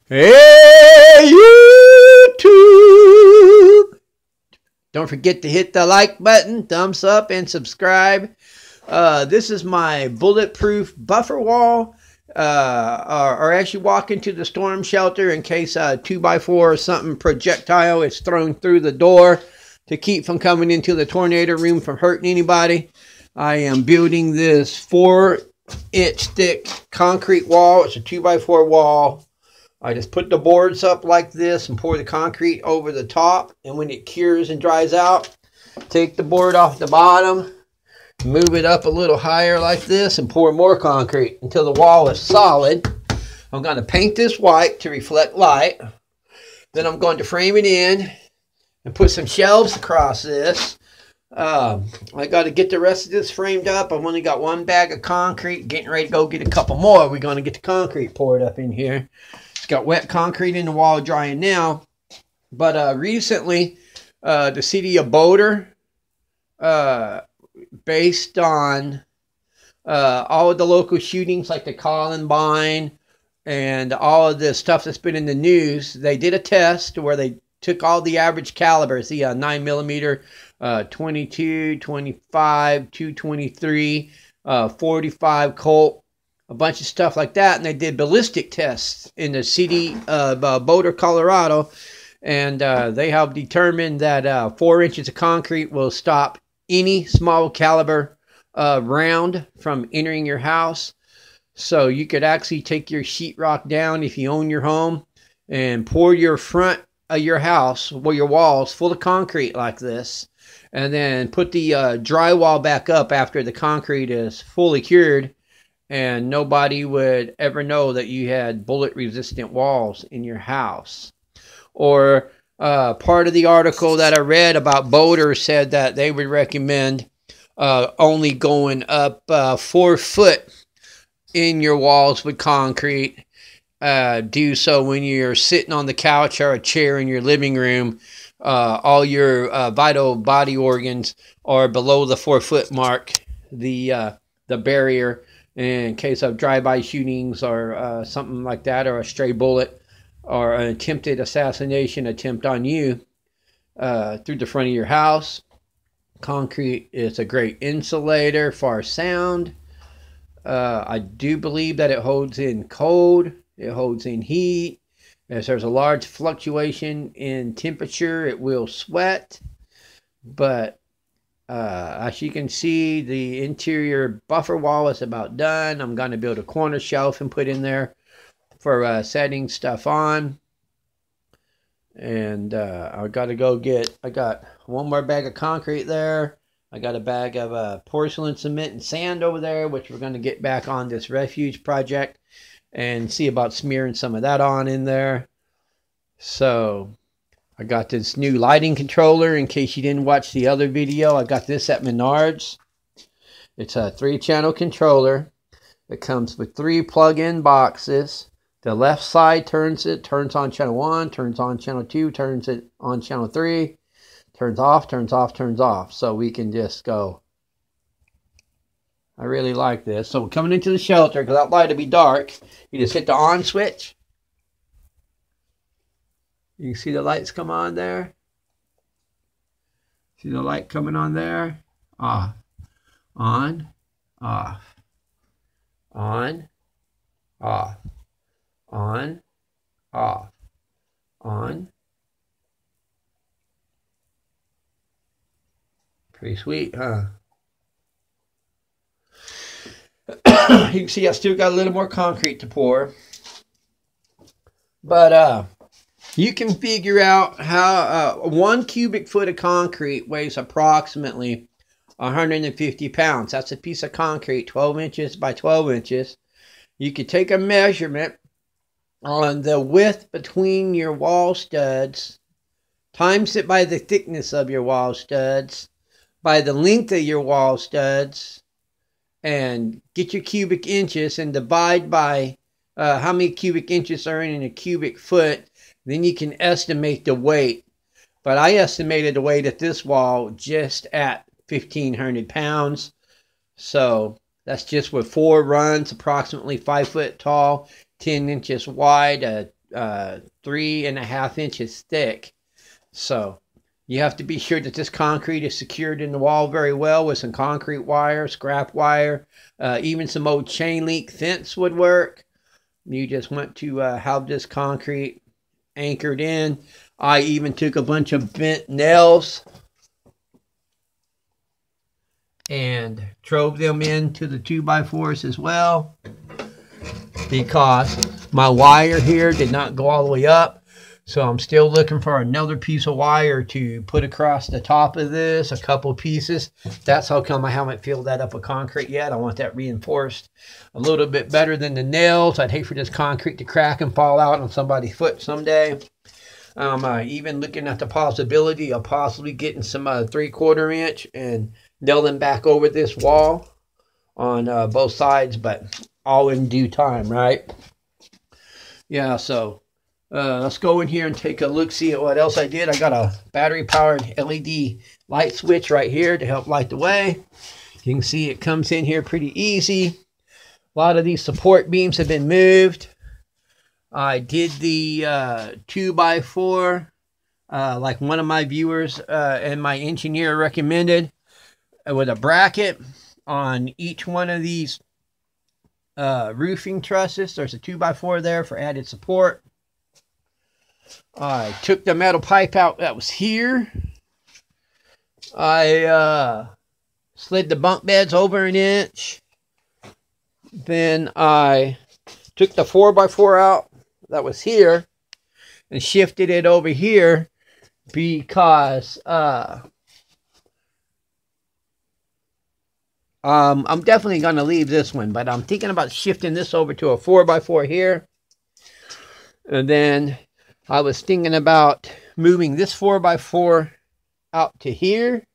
Hey, YouTube! Don't forget to hit the like button, thumbs up, and subscribe. This is my bulletproof buffer wall. Or as you walk into the storm shelter in case a 2x4 or something projectile is thrown through the door to keep from coming into the tornado room from hurting anybody. I am building this 4-inch thick concrete wall. It's a 2x4 wall. I just put the boards up like this and pour the concrete over the top. And when it cures and dries out, take the board off the bottom, move it up a little higher like this, and pour more concrete until the wall is solid. I'm going to paint this white to reflect light. Then I'm going to frame it in and put some shelves across this. I got to get the rest of this framed up. I've only got one bag of concrete, getting ready to go get a couple more. We're going to get the concrete poured up in here. It's got wet concrete in the wall drying now. But recently, the city of Boulder, based on all of the local shootings like the Columbine and all of the stuff that's been in the news, they did a test where they took all the average calibers, the 9mm, 22, 25, 223, 45 Colt, a bunch of stuff like that, and they did ballistic tests in the city of Boulder, Colorado, and they have determined that 4 inches of concrete will stop any small caliber round from entering your house. So you could actually take your sheetrock down if you own your home and pour your front of your house, well, your walls full of concrete like this, and then put the drywall back up after the concrete is fully cured, and nobody would ever know that you had bullet resistant walls in your house. Or part of the article that I read about Boulder said that they would recommend only going up 4 foot in your walls with concrete. Do so when you're sitting on the couch or a chair in your living room. All your vital body organs are below the 4 foot mark, the barrier, in case of drive-by shootings or something like that, or a stray bullet or an attempted assassination attempt on you through the front of your house. Concrete is a great insulator for sound. I do believe that it holds in cold, it holds in heat. If there's a large fluctuation in temperature, it will sweat. But as you can see, the interior buffer wall is about done. I'm going to build a corner shelf and put in there for setting stuff on. And I got to go get, I got one more bag of concrete there. I got a bag of porcelain cement and sand over there, which we're going to get back on this refuge project and see about smearing some of that on in there. So I got this new lighting controller. In case you didn't watch the other video, I got this at Menards. It's a 3-channel controller. It comes with 3 plug-in boxes. The left side turns on channel 1, turns on channel 2, turns it on channel 3, turns off, turns off, turns off. So we can just go. I really like this. So coming into the shelter, because that light will be dark, you just hit the on switch. You can see the lights come on there. See the light coming on there? Off. On. Off. On. Off. On. Off. On. Pretty sweet, huh? You can see I still got a little more concrete to pour. But you can figure out how 1 cubic foot of concrete weighs approximately 150 pounds. That's a piece of concrete, 12 inches by 12 inches. You could take a measurement on the width between your wall studs, times it by the thickness of your wall studs, by the length of your wall studs, and get your cubic inches and divide by how many cubic inches are in a cubic foot. Then you can estimate the weight. But I estimated the weight at this wall just at 1,500 pounds. So that's just with 4 runs, approximately 5 foot tall, 10 inches wide, 3.5 inches thick. So you have to be sure that this concrete is secured in the wall very well with some concrete wire, scrap wire, even some old chain link fence would work. You just want to have this concrete anchored in. I even took a bunch of bent nails and drove them into the 2x4s as well, because my wire here did not go all the way up. So I'm still looking for another piece of wire to put across the top of this, a couple pieces. That's how come I haven't filled that up with concrete yet. I want that reinforced a little bit better than the nails. I'd hate for this concrete to crack and fall out on somebody's foot someday. Even looking at the possibility of possibly getting some 3/4 inch and nailing back over this wall on both sides, but all in due time, right? Yeah, so let's go in here and take a look, see at what else I did. I got a battery-powered LED light switch right here to help light the way. You can see it comes in here pretty easy. A lot of these support beams have been moved. I did the 2x4 like one of my viewers and my engineer recommended, with a bracket on each one of these roofing trusses. There's a 2x4 there for added support. I took the metal pipe out that was here. I slid the bunk beds over 1 inch. Then I took the 4x4 out that was here and shifted it over here because I'm definitely going to leave this one, but I'm thinking about shifting this over to a 4x4 here. And then I was thinking about moving this 4x4 out to here,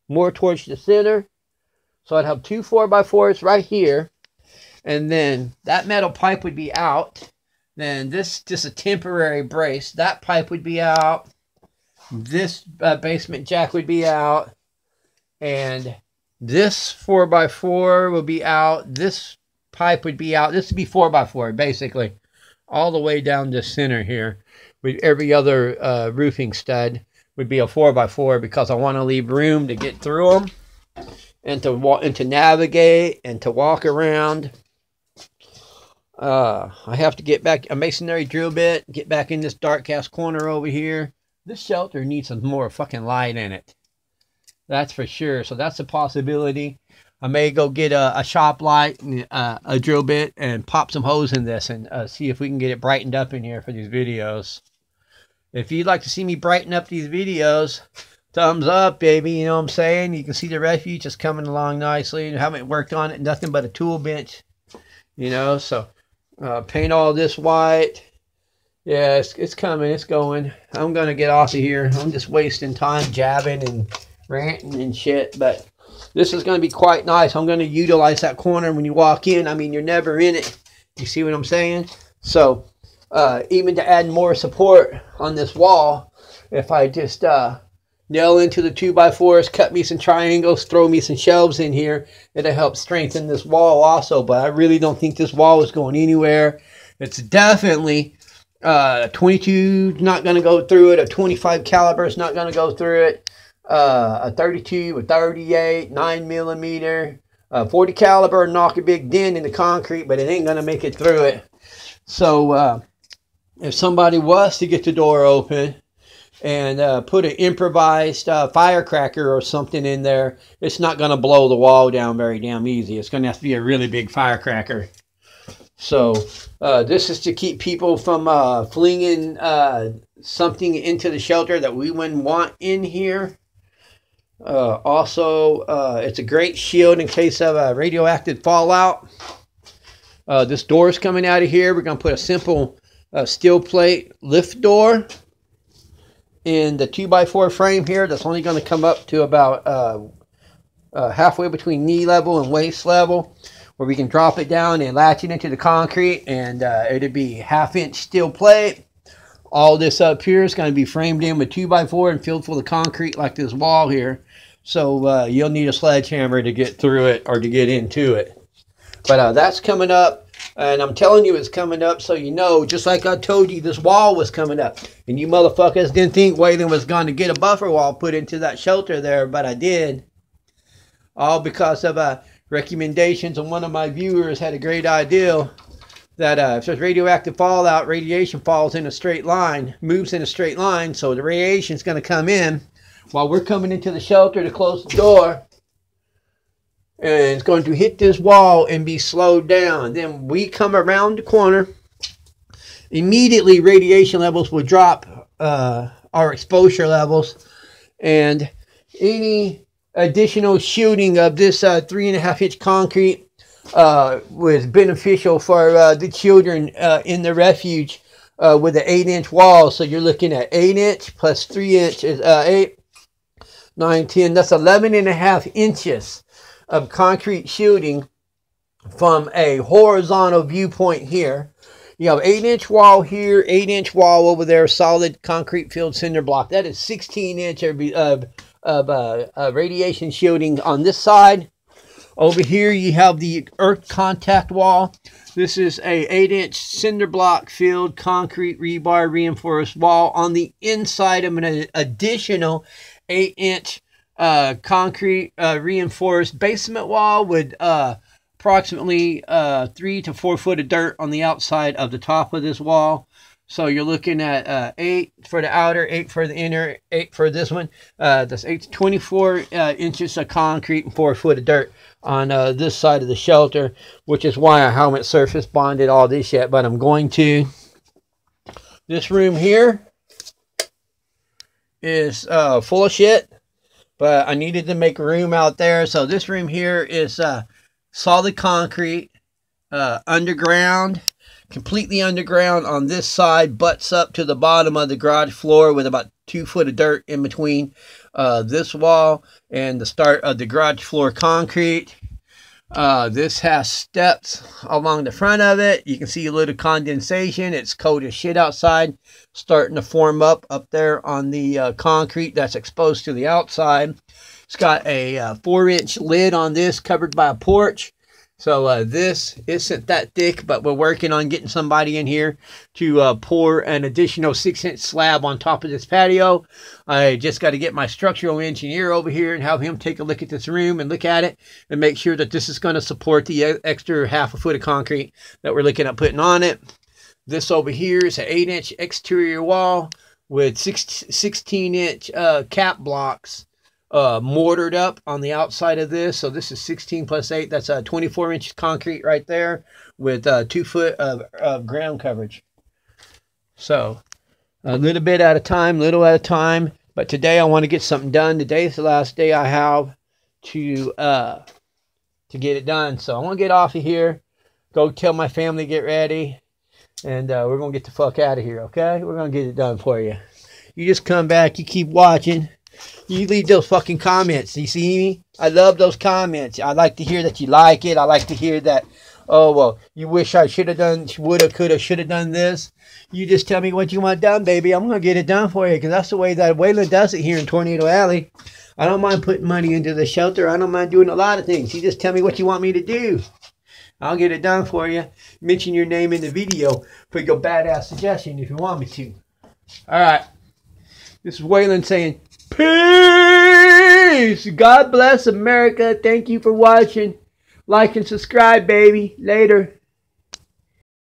more towards the center. So I'd have 2 4x4s right here. And then that metal pipe would be out. Then this just a temporary brace. That pipe would be out. This basement jack would be out. And this 4x4 will be out. This pipe would be out. This would be 4x4, basically. All the way down the center here. With every other roofing stud would be a 4x4, because I want to leave room to get through them. And to walk, and to navigate, and to walk around. I have to get back a masonry drill bit, get back in this dark cast corner over here. This shelter needs some more fucking light in it. That's for sure. So that's a possibility. I may go get a shop light, a drill bit, and pop some holes in this and see if we can get it brightened up in here for these videos. If you'd like to see me brighten up these videos, thumbs up, baby. You know what I'm saying? You can see the refuge just coming along nicely. I haven't worked on it, nothing but a tool bench. You know, so paint all this white. Yeah, it's coming, it's going. I'm going to get off of here. I'm just wasting time jabbing and ranting and shit, but this is going to be quite nice. I'm going to utilize that corner when you walk in. I mean, you're never in it. You see what I'm saying? So, even to add more support on this wall, if I just nail into the 2x4s, cut me some triangles, throw me some shelves in here, it'll help strengthen this wall also. But I really don't think this wall is going anywhere. It's definitely 22 not going to go through it. A 25 caliber is not going to go through it. A 32, a 38, 9mm, 40 caliber knock a big dent in the concrete, but it ain't going to make it through it. So if somebody was to get the door open and put an improvised firecracker or something in there, it's not going to blow the wall down very damn easy. It's going to have to be a really big firecracker. So this is to keep people from flinging something into the shelter that we wouldn't want in here. Also, it's a great shield in case of radioactive fallout. This door is coming out of here. We're going to put a simple steel plate lift door in the 2x4 frame here. That's only going to come up to about halfway between knee level and waist level, where we can drop it down and latch it into the concrete, and it'll be 1/2 inch steel plate. All this up here is going to be framed in with 2x4 and filled full of concrete like this wall here. So you'll need a sledgehammer to get through it or to get into it. But that's coming up. And I'm telling you it's coming up, so you know, just like I told you this wall was coming up. And you motherfuckers didn't think Waylon was going to get a buffer wall put into that shelter there, but I did. All because of recommendations, and one of my viewers had a great idea that if there's radioactive fallout, radiation falls in a straight line, moves in a straight line, so the radiation is going to come in while we're coming into the shelter to close the door. And it's going to hit this wall and be slowed down. Then we come around the corner. Immediately, radiation levels will drop our exposure levels. And any additional shooting of this 3.5-inch concrete was beneficial for the children in the refuge with an 8-inch wall. So you're looking at 8-inch plus 3 inches, 8, 9, 10. That's 11.5 inches of concrete shielding from a horizontal viewpoint here. You have 8-inch wall here, 8-inch wall over there, solid concrete filled cinder block. That is 16-inch of radiation shielding on this side. Over here you have the earth contact wall. This is a 8-inch cinder block filled concrete rebar reinforced wall on the inside of an additional 8-inch concrete reinforced basement wall with approximately 3 to 4 foot of dirt on the outside of the top of this wall. So you're looking at 8 for the outer, 8 for the inner, 8 for this one. That's 8 to 24 inches of concrete and 4 foot of dirt on this side of the shelter, which is why I haven't surface bonded all this yet, but I'm going to. This room here is full of shit. But I needed to make room out there. So this room here is solid concrete, underground, completely underground on this side, butts up to the bottom of the garage floor with about 2 foot of dirt in between this wall and the start of the garage floor concrete. This has steps along the front of it. You can see a little condensation. It's cold as shit outside, starting to form up there on the concrete that's exposed to the outside. It's got a 4-inch lid on this, covered by a porch. So this isn't that thick, but we're working on getting somebody in here to pour an additional 6-inch slab on top of this patio. I just got to get my structural engineer over here and have him take a look at this room and look at it and make sure that this is going to support the extra half a foot of concrete that we're looking at putting on it. This over here is an 8-inch exterior wall with 16-inch cap blocks mortared up on the outside of this. So this is 16 plus 8. That's a 24-inch concrete right there with 2 foot of ground coverage. So a little bit at a time, little at a time. But today I want to get something done. Today is the last day I have to get it done. So I want to get off of here, go tell my family, get ready, and we're going to get the fuck out of here, okay? We're going to get it done for you. You just come back, you keep watching. You leave those fucking comments. You see me? I love those comments. I like to hear that you like it. I like to hear that, oh, well, you wish I should have done, woulda, coulda, should have done this. You just tell me what you want done, baby. I'm going to get it done for you because that's the way that Waylon does it here in Tornado Alley. I don't mind putting money into the shelter. I don't mind doing a lot of things. You just tell me what you want me to do. I'll get it done for you. Mention your name in the video for your badass suggestion if you want me to. All right. This is Waylon saying, peace. God bless America. Thank you for watching. Like and subscribe, baby. Later.